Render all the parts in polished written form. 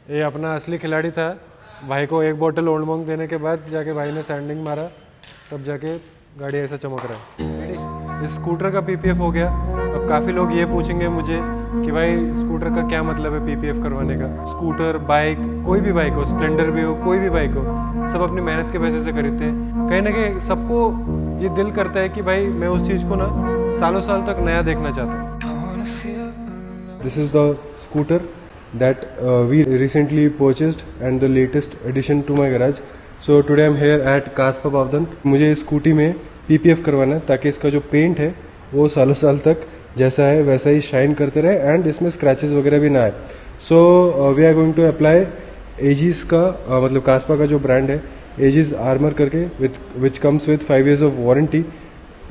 ये अपना असली खिलाड़ी था। भाई को एक बोतल ओल्ड मॉन्क देने के बाद जाके भाई ने सैंडिंग मारा, तब जाके गाड़ी ऐसा चमक रहा है। इस स्कूटर का पीपीएफ हो गया। अब काफ़ी लोग ये पूछेंगे मुझे कि भाई स्कूटर का क्या मतलब है पीपीएफ करवाने का। स्कूटर, बाइक, कोई भी बाइक हो, स्प्लेंडर भी हो, कोई भी बाइक हो, सब अपनी मेहनत के पैसे से खरीदते हैं। कहीं ना कहीं सबको ये दिल करता है कि भाई मैं उस चीज़ को ना सालों साल तक नया देखना चाहता हूँ। This is the scooter that we recently purchased and the latest addition to my garage. So today I'm here at Kaspa Pavdan. मुझे इस स्कूटी में PPF करवाना है ताकि इसका जो पेंट है वो सालों साल तक जैसा है वैसा ही शाइन करते रहे एंड इसमें स्क्रैचेस वगैरह भी ना आए। So we are going to apply एजिस का मतलब कास्पा का जो ब्रांड है एजिस आर्मर करके which comes with 5 years of warranty.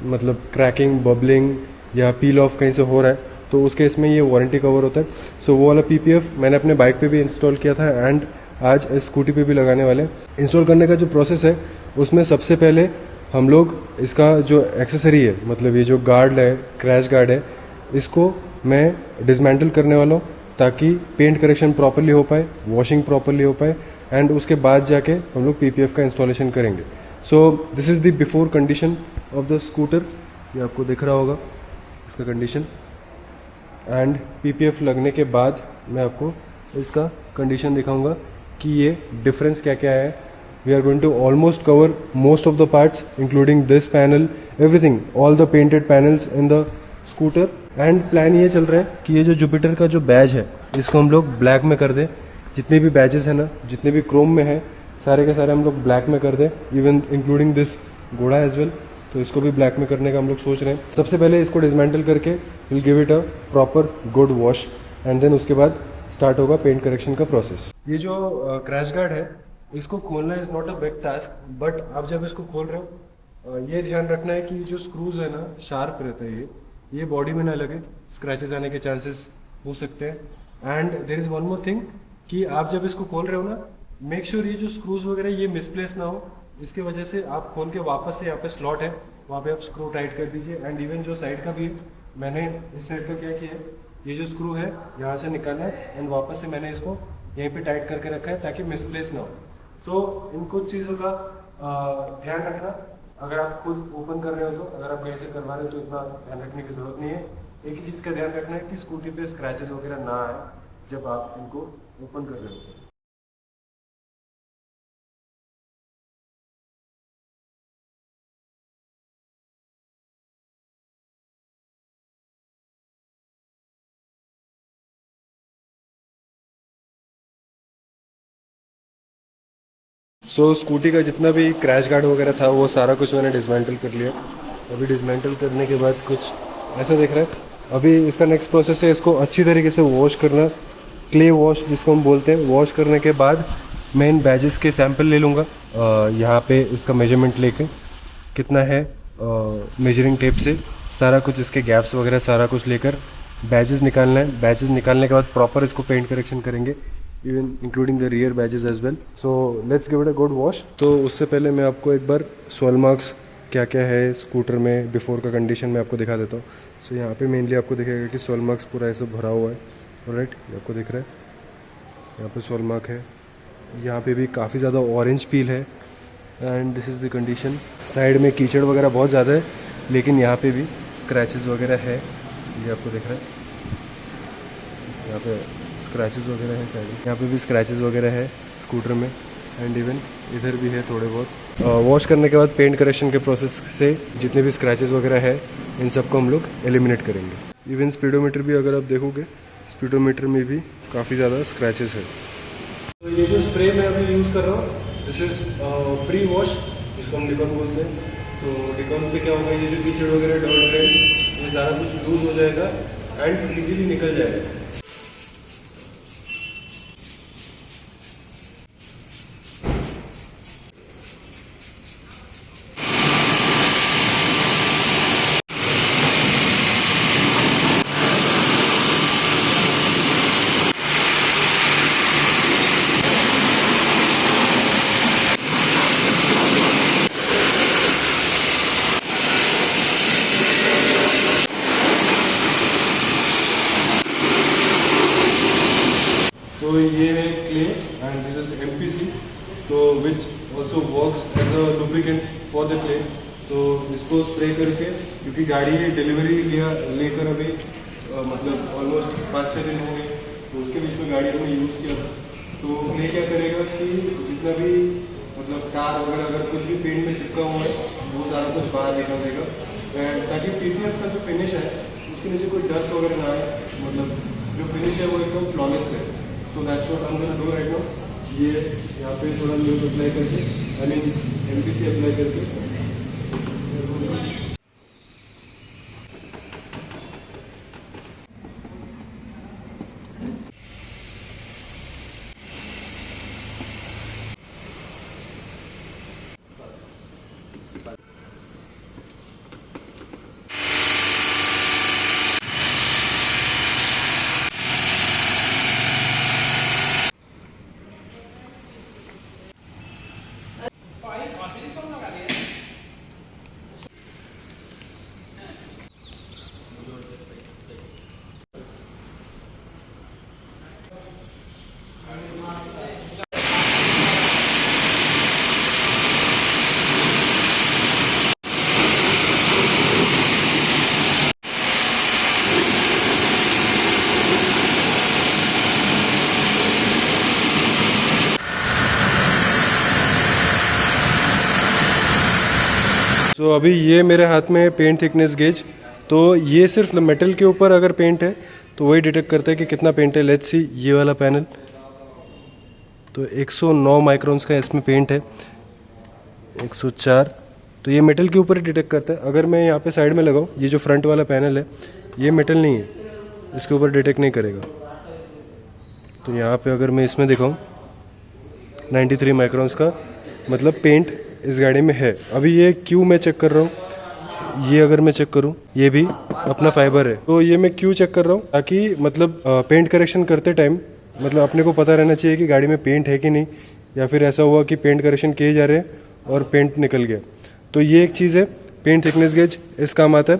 मतलब क्रैकिंग, बबलिंग या पील ऑफ कहीं से हो रहा है तो उसके इसमें ये वारंटी कवर होता है। सो वो वाला पीपीएफ मैंने अपने बाइक पे भी इंस्टॉल किया था एंड आज इस स्कूटी पे भी लगाने वाले। इंस्टॉल करने का जो प्रोसेस है उसमें सबसे पहले हम लोग इसका जो एक्सेसरी है मतलब ये जो गार्ड है, क्रैश गार्ड है, इसको मैं डिसमेंटल करने वाला हूँ ताकि पेंट करेक्शन प्रॉपरली हो पाए, वॉशिंग प्रॉपरली हो पाए एंड उसके बाद जाके हम लोग पीपीएफ का इंस्टॉलेशन करेंगे। So this is the before condition of the scooter. ये आपको दिख रहा होगा इसका कंडीशन एंड पीपीएफ लगने के बाद मैं आपको इसका कंडीशन दिखाऊंगा कि ये डिफरेंस क्या क्या है। We are going to almost cover most of the parts including this panel, everything, all the painted panels in the scooter. And plan ये चल रहा है कि ये जो जुपिटर का जो बैज है इसको हम लोग ब्लैक में कर दें। जितने भी बैजेस हैं ना, जितने भी क्रोम में है, सारे के सारे हम लोग ब्लैक में कर दें, इवन इंक्लूडिंग दिस घोड़ा एज वेल। तो इसको भी ब्लैक में करने का हम लोग सोच रहे हैं। सबसे पहले इसको डिसमेंटल करके will give it a proper good wash and then उसके बाद स्टार्ट होगा पेंट करेक्शन का प्रोसेस। ये जो क्रैश गार्ड है इसको खोलना is not a big task, but आप जब इसको खोल रहे हो ये ध्यान रखना है कि जो स्क्रूज है ना शार्प रहता है, ये बॉडी में ना लगे, स्क्रैचेस आने के चांसेस हो सकते हैं। And there is one more thing कि आप जब इसको खोल रहे हो ना, मेक श्योर ये जो स्क्रूज वगैरह ये मिसप्लेस ना हो। इसके वजह से आप खोल के वापस से यहाँ पे स्लॉट है वहाँ पे आप स्क्रू टाइट कर दीजिए। एंड इवन जो साइड का भी मैंने इस साइड का क्या किया है, ये जो स्क्रू है यहाँ से निकालना है एंड वापस से मैंने इसको यहीं पे टाइट करके रखा है ताकि मिसप्लेस ना हो। तो इन कुछ चीज़ों का ध्यान रखना। अगर आप खुद ओपन कर रहे हो तो, अगर आप कहीं से करवा रहे हो तो इतना ध्यान रखने की ज़रूरत नहीं है। एक ही चीज़ का ध्यान रखना है कि स्कूटी पे स्क्रैचेस वगैरह ना आए जब आप इनको ओपन कर रहे हो। सो स्कूटी का जितना भी क्रैश गार्ड वगैरह था वो सारा कुछ मैंने डिसमेंटल कर लिया। अभी डिसमेंटल करने के बाद कुछ ऐसा दिख रहा है। अभी इसका नेक्स्ट प्रोसेस है इसको अच्छी तरीके से वॉश करना, क्ले वॉश जिसको हम बोलते हैं। वॉश करने के बाद मैं इन बैजेस के सैंपल ले लूँगा, यहाँ पे इसका मेजरमेंट लेके कितना है मेजरिंग टेप से सारा कुछ इसके गैप्स वगैरह सारा कुछ लेकर बैजेस निकालना है। बैजेस निकालने के बाद प्रॉपर इसको पेंट करेक्शन करेंगे, even including the rear badges as well. So let's give it a good wash. तो उससे पहले मैं आपको एक बार सोल मार्क्स क्या क्या है स्कूटर में बिफोर का कंडीशन में आपको दिखा देता हूँ। सो यहाँ पे मेनली आपको दिखेगा कि सोल मार्क्स पूरा ऐसे भरा हुआ है, ऑलराइट, ये आपको दिख रहा है। यहाँ पे सोल मार्क है, यहाँ पे भी काफ़ी ज़्यादा ऑरेंज पील है and this is the condition. Side में कीचड़ वगैरह बहुत ज़्यादा है लेकिन यहाँ पे भी स्क्रैचेस वगैरह है, ये आपको दिख रहा है। यहाँ पे स्क्रैचेस वगैरह है साइड में, यहाँ पे भी स्क्रैचेस वगैरह है स्कूटर में एंड इवन इधर भी है थोड़े बहुत। वॉश करने के बाद पेंट करेक्शन के प्रोसेस से जितने भी स्क्रैचेस वगैरह है इन सबको हम लोग एलिमिनेट करेंगे। इवन स्पीडोमीटर भी अगर आप देखोगे, स्पीडोमीटर में भी काफ़ी ज़्यादा स्क्रैचेस है। तो ये जो स्प्रे मैं अभी यूज़ कर रहा हूँ दिस इज़ प्री वॉश, जिसको हम डिकॉन बोलते हैं। तो डिकॉन से क्या होगा, ये जो कीचड़ वगैरह डॉट है ये सारा कुछ लूज हो जाएगा एंड इजीली निकल जाएगा। ये है clay and this is MPC, तो which also works as a lubricant for the clay. तो इसको स्प्रे करके, क्योंकि गाड़ी डिलीवरी लेकर अभी मतलब ऑलमोस्ट 5-6 दिन हो गए, तो उसके बीच में गाड़ी हमने यूज़ किया था। तो ये क्या करेगा कि जितना भी मतलब कार वगैरह अगर कुछ भी पेंट में चिपका हुआ है वो सारा कुछ बाहर निकाल देगा, एंड ताकि PPF का जो फिनिश है उसके नीचे कोई डस्ट वगैरह ना आए, मतलब जो फिनिश है वो एकदम फ्लॉलेस है। So that's what I am going to do right now. ये यहाँ पे थोड़ा लूज अप्लाई करके, आई मीन MPC अप्लाई करके, तो अभी ये मेरे हाथ में है पेंट थिकनेस गेज। तो ये सिर्फ मेटल के ऊपर अगर पेंट है तो वही डिटेक्ट करता है कि कितना पेंट है। लेट्स सी ये वाला पैनल, तो 109 माइक्रोन्स का इसमें पेंट है, 104। तो ये मेटल के ऊपर ही डिटेक्ट करता है। अगर मैं यहाँ पे साइड में लगाऊँ, ये जो फ्रंट वाला पैनल है ये मेटल नहीं है, इसके ऊपर डिटेक्ट नहीं करेगा। तो यहाँ पे अगर मैं इसमें दिखाऊँ 93 माइक्रोन्स का, मतलब पेंट इस गाड़ी में है। अभी ये क्यों मैं चेक कर रहा हूँ, ये अगर मैं चेक करूँ ये भी अपना फाइबर है। तो ये मैं क्यों चेक कर रहा हूँ, ताकि मतलब पेंट करेक्शन करते टाइम मतलब अपने को पता रहना चाहिए कि गाड़ी में पेंट है कि नहीं, या फिर ऐसा हुआ कि पेंट करेक्शन किए जा रहे हैं और पेंट निकल गया। तो ये एक चीज़ है, पेंट थिकनेस गेज इस काम आता है।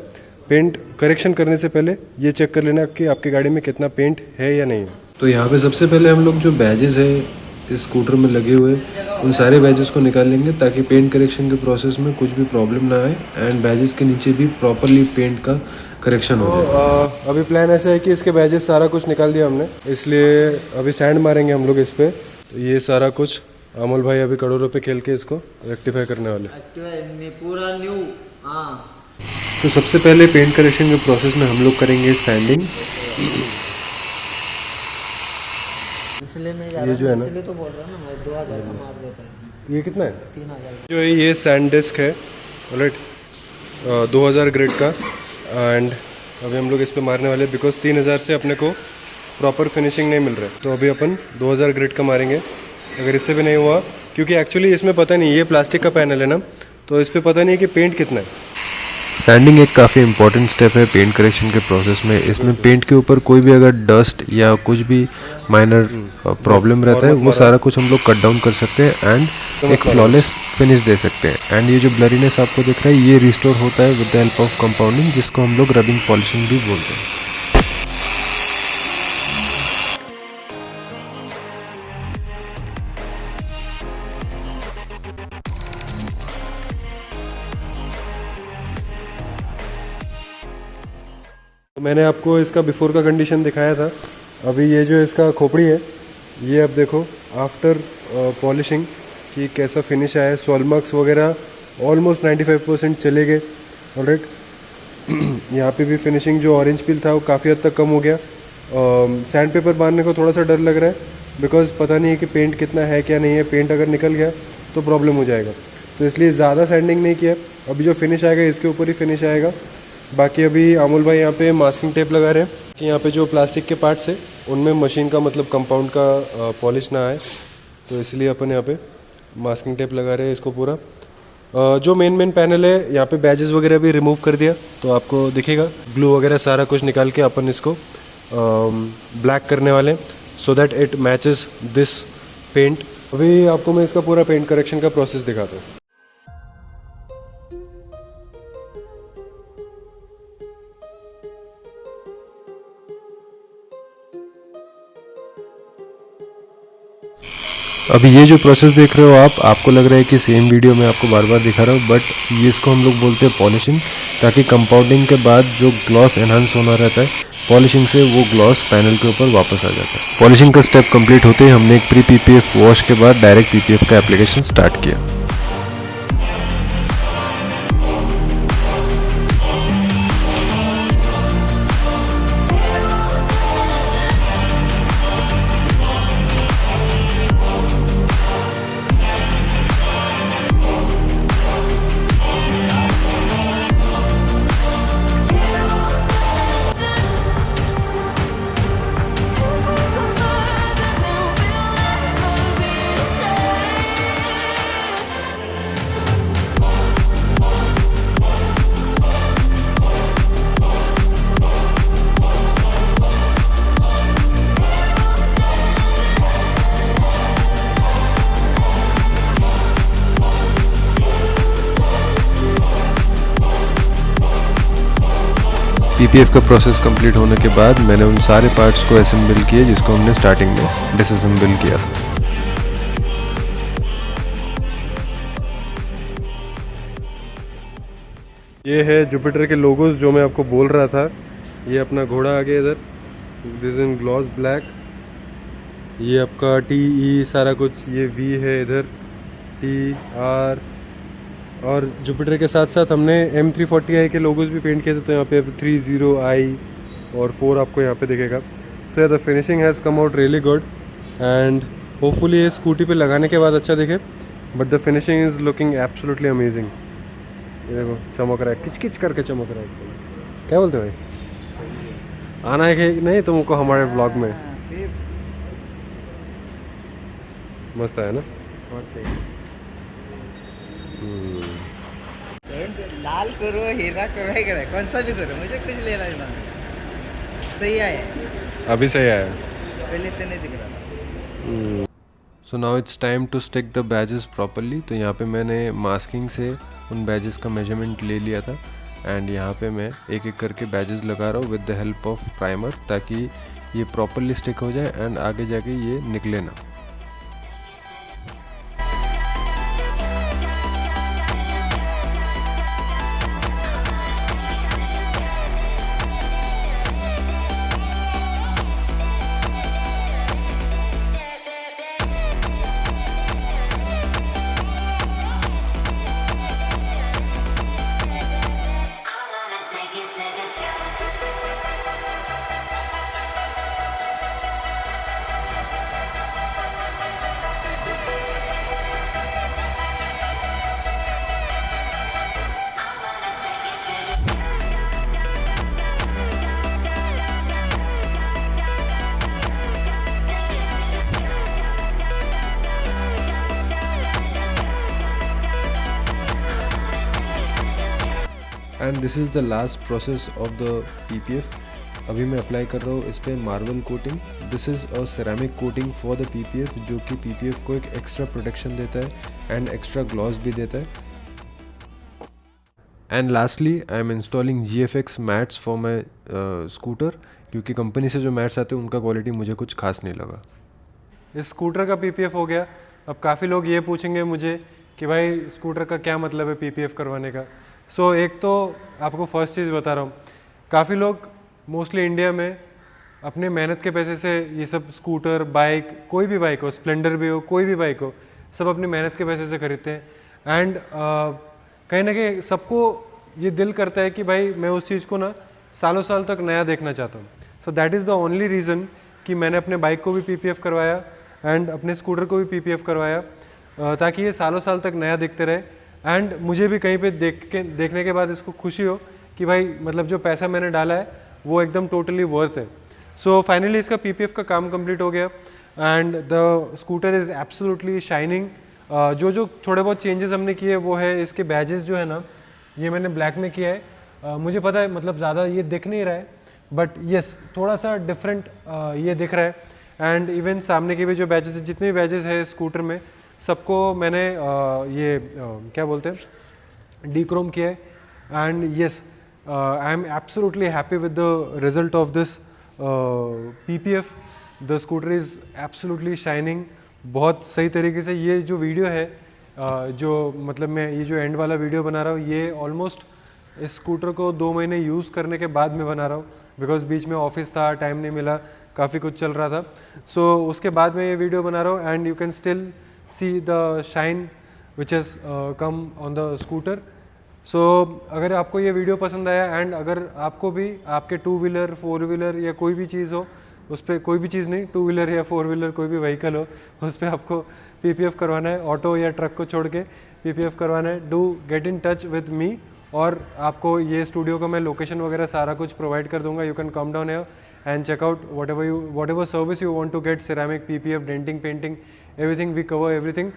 पेंट करेक्शन करने से पहले ये चेक कर लेना कि आपकी गाड़ी में कितना पेंट है या नहीं है। तो यहाँ पे सबसे पहले हम लोग जो बैजेस है इस स्कूटर में लगे हुए उन सारे बैजेस को निकाल लेंगे, ताकि पेंट करेक्शन के प्रोसेस में कुछ भी प्रॉब्लम ना आए एंड बैजेस के नीचे भी प्रॉपरली पेंट का करेक्शन हो जाए। अभी प्लान ऐसा है कि इसके बैजेस सारा कुछ निकाल दिया हमने, इसलिए अभी सैंड मारेंगे हम लोग इस पे। तो ये सारा कुछ अमोल भाई अभी करोड़ों पे खेल के इसको रेक्टिफाई करने वाले पूरा न्यू। तो सबसे पहले पेंट करेक्शन के प्रोसेस में हम लोग करेंगे सैंडिंग। इसलिए नहीं जा ये जो है ना, इसलिए तो बोल रहा हूँ ना मैं 2000 का मार देता है। ये कितना है? 3000 जो है ये सैंड डिस्क है, राइट, 2000 ग्रेड का। एंड अभी हम लोग इस पे मारने वाले, बिकॉज 3000 से अपने को प्रॉपर फिनिशिंग नहीं मिल रहा है। तो अभी अपन 2000 ग्रेड का मारेंगे। अगर इससे भी नहीं हुआ, क्योंकि एक्चुअली इसमें पता नहीं, ये प्लास्टिक का पैनल है ना, तो इस पर पता नहीं है कि पेंट कितना है। सैंडिंग एक काफ़ी इंपॉर्टेंट स्टेप है पेंट करेक्शन के प्रोसेस में। इसमें पेंट के ऊपर कोई भी अगर डस्ट या कुछ भी माइनर प्रॉब्लम रहता है वो सारा कुछ हम लोग कट डाउन कर सकते हैं एंड एक फ्लॉलेस फिनिश दे सकते हैं। एंड ये जो ब्लरीनेस आपको दिख रहा है ये रिस्टोर होता है with the help of compounding, जिसको हम लोग रबिंग पॉलिशिंग भी बोलते हैं। तो मैंने आपको इसका बिफोर का कंडीशन दिखाया था। अभी ये जो इसका खोपड़ी है, ये अब देखो आफ्टर पॉलिशिंग कि कैसा फिनिश आया है। सॉल मार्क्स वगैरह ऑलमोस्ट 95% चले गए। ऑलराइट, यहाँ पे भी फिनिशिंग जो ऑरेंज पील था वो काफ़ी हद तक कम हो गया। सैंड पेपर मारने को थोड़ा सा डर लग रहा है, बिकॉज पता नहीं है कि पेंट कितना है क्या नहीं है। पेंट अगर निकल गया तो प्रॉब्लम हो जाएगा, तो इसलिए ज़्यादा सैंडिंग नहीं किया। अभी जो फिनिश आएगा इसके ऊपर ही फिनिश आएगा। बाकी अभी अमोल भाई यहाँ पे मास्किंग टेप लगा रहे हैं कि यहाँ पे जो प्लास्टिक के पार्ट्स है उनमें मशीन का मतलब कंपाउंड का पॉलिश ना आए, तो इसलिए अपन यहाँ पे मास्किंग टेप लगा रहे हैं इसको पूरा। जो मेन पैनल है यहाँ पे बैजेस वगैरह भी रिमूव कर दिया, तो आपको दिखेगा ग्लू वगैरह सारा कुछ निकाल के अपन इसको ब्लैक करने वाले, so that it matches this paint. अभी आपको मैं इसका पूरा पेंट करेक्शन का प्रोसेस दिखाता हूँ। अभी ये जो प्रोसेस देख रहे हो आप, आपको लग रहा है कि सेम वीडियो में आपको बार बार दिखा रहा हूँ, बट ये इसको हम लोग बोलते हैं पॉलिशिंग, ताकि कंपाउंडिंग के बाद जो ग्लॉस एनहांस होना रहता है, पॉलिशिंग से वो ग्लॉस पैनल के ऊपर वापस आ जाता है। पॉलिशिंग का स्टेप कंप्लीट होते ही हमने एक प्री पीपीएफ वॉश के बाद डायरेक्ट पीपीएफ का एप्लीकेशन स्टार्ट किया। पीपीएफ का प्रोसेस कंप्लीट होने के बाद मैंने उन सारे पार्ट्स को असेंबल किए जिसको हमने स्टार्टिंग में डिसअसेंबल किया था। ये है जुपिटर के लोगोस जो मैं आपको बोल रहा था। ये अपना घोड़ा आ गया इधर, दिस इन ग्लॉस ब्लैक। ये आपका TE सारा कुछ, ये V है इधर, TR। और जुपिटर के साथ साथ हमने M340i के लोगोस भी पेंट किए थे, तो यहाँ पे 30i और 4 आपको यहाँ पे दिखेगा। So the finishing has come out really good and hopefully ये स्कूटी पे लगाने के बाद अच्छा दिखे, but the finishing is looking absolutely amazing. ये देखो चमक रहा है, किच किच करके चमक रहा है एकदम। क्या बोलते हो भाई, आना है कि नहीं तुमको हमारे ब्लॉग में? मस्त है ना, बहुत सही। लाल करो, हीरा करो, है क्या, कौन सा भी करो, मुझे कुछ लेना देना नहीं। सही आया, अभी सही आया। पहले से नहीं दिख रहा था। So now it's time to stick the badges properly. तो यहाँ पे मैंने मास्किंग से उन बैजेस का मेजरमेंट ले लिया था एंड यहाँ पे मैं एक एक करके बैजेस लगा रहा हूँ with the help of primer, ताकि ये प्रॉपरली स्टिक हो जाए एंड आगे जाके ये निकले ना। And this is the last process of the PPF. अभी मैं अप्लाई कर रहा हूँ इस पर marble coating. This is a ceramic coating for the PPF, जो कि पीपीएफ को एक एक्स्ट्रा प्रोटेक्शन देता है एंड एक्स्ट्रा ग्लॉस भी देता है। And lastly I am installing GFX mats for my scooter, क्योंकि कंपनी से जो मैट्स आते हैं उनका क्वालिटी मुझे कुछ खास नहीं लगा। इस स्कूटर का पीपीएफ हो गया। अब काफ़ी लोग ये पूछेंगे मुझे कि भाई स्कूटर का क्या मतलब है पीपीएफ करवाने का। सो एक तो आपको फर्स्ट चीज़ बता रहा हूँ, काफ़ी लोग मोस्टली इंडिया में अपने मेहनत के पैसे से ये सब स्कूटर, बाइक, कोई भी बाइक हो, स्प्लेंडर भी हो, कोई भी बाइक हो, सब अपनी मेहनत के पैसे से खरीदते हैं। एंड कहीं ना कहीं सबको ये दिल करता है कि भाई मैं उस चीज़ को ना सालों साल तक नया देखना चाहता हूँ। So that is the only reason कि मैंने अपने बाइक को भी पीपीएफ करवाया एंड अपने स्कूटर को भी पीपीएफ करवाया, ताकि ये सालों साल तक नया दिखते रहे एंड मुझे भी कहीं पे देखने के बाद इसको खुशी हो कि भाई मतलब जो पैसा मैंने डाला है वो एकदम टोटली वर्थ है। सो फाइनली इसका पीपीएफ का काम कंप्लीट हो गया and the scooter is absolutely shining. जो थोड़े बहुत चेंजेस हमने किए वो है इसके बैजेस जो है ना, ये मैंने ब्लैक में किया है। मुझे पता है मतलब ज़्यादा ये दिख नहीं रहा है, बट यस थोड़ा सा डिफरेंट ये दिख रहा है। एंड इवन सामने के भी जो बैजेस है, जितने भी बैजेस है स्कूटर में, सबको मैंने क्या बोलते हैं डीक्रोम किया है। And yes I am absolutely happy with the result of this PPF. The scooter is absolutely shining, बहुत सही तरीके से ये जो वीडियो है जो मतलब मैं ये जो एंड वाला वीडियो बना रहा हूँ ये ऑलमोस्ट इस स्कूटर को 2 महीने यूज़ करने के बाद में बना रहा हूँ, बिकॉज बीच में ऑफिस था, टाइम नहीं मिला, काफ़ी कुछ चल रहा था। सो उसके बाद में ये वीडियो बना रहा हूँ and you can still see the shine which has come on the scooter. So अगर आपको ये वीडियो पसंद आया एंड अगर आपको भी आपके 2 व्हीलर 4 व्हीलर या कोई भी चीज़ हो उस पर, कोई भी चीज़ नहीं, 2 व्हीलर या 4 व्हीलर कोई भी व्हीकल हो उस पर आपको पीपीएफ करवाना है, ऑटो या ट्रक को छोड़ के पीपीएफ करवाना है, do get in touch with me. और आपको ये स्टूडियो का मैं लोकेशन वगैरह सारा कुछ प्रोवाइड कर दूंगा। You can come down here and check out whatever service you want to get, ceramic, PPF, denting, painting, everything, we cover everything.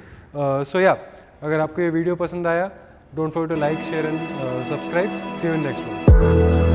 So yeah, अगर आपको ये वीडियो पसंद आया, don't forget to like, share and subscribe. See you in next one.